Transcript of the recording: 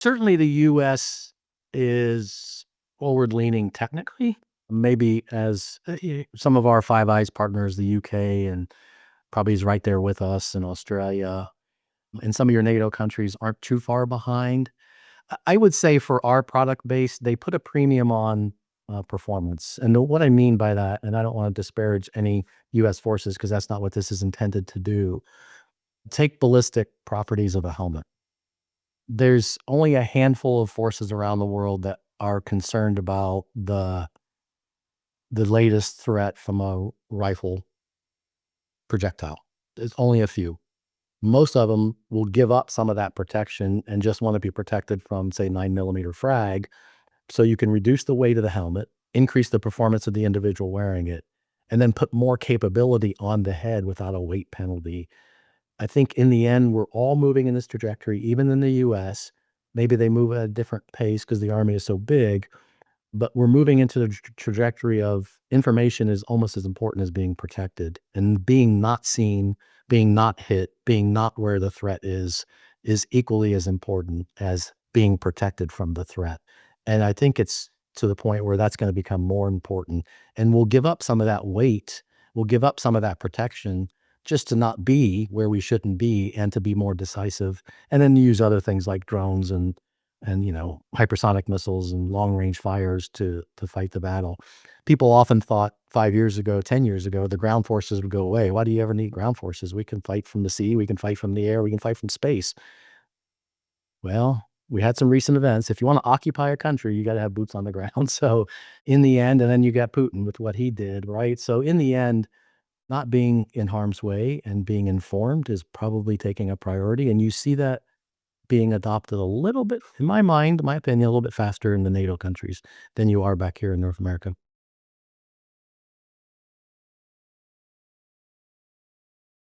Certainly the US is forward-leaning technically, maybe as, some of our Five Eyes partners, the UK, and probably is right there with us, and Australia, and some of your NATO countries aren't too far behind. I would say for our product base, they put a premium on, performance, and what I mean by that, and I don't wanna disparage any US forces because that's not what this is intended to do. Take ballistic properties of a helmet. There's only a handful of forces around the world that are concerned about the latest threat from a rifle projectile. There's only a few. Most of them will give up some of that protection and just wanna be protected from, say, 9mm frag, so you can reduce the weight of the helmet, increase the performance of the individual wearing it, and then put more capability on the head without a weight penalty. I think in the end, we're all moving in this trajectory, even in the US. Maybe they move at a different pace because the Army is so big, but we're moving into the trajectory of information is almost as important as being protected, and being not seen, being not hit, being not where the threat is equally as important as being protected from the threat. And I think it's to the point where that's gonna become more important, and we'll give up some of that weight, we'll give up some of that protection just to not be where we shouldn't be and to be more decisive, and then use other things like drones and, hypersonic missiles and long-range fires to fight the battle. People often thought 5 years ago, 10 years ago, the ground forces would go away. Why do you ever need ground forces? We can fight from the sea, we can fight from the air, we can fight from space. Well, we had some recent events. If you wanna occupy a country, you gotta have boots on the ground. So, in the end, and then you got Putin with what he did, right? So, in the end, not being in harm's way and being informed is probably taking a priority, and you see that being adopted a little bit, in my mind, my opinion, a little bit faster in the NATO countries than you are back here in North America.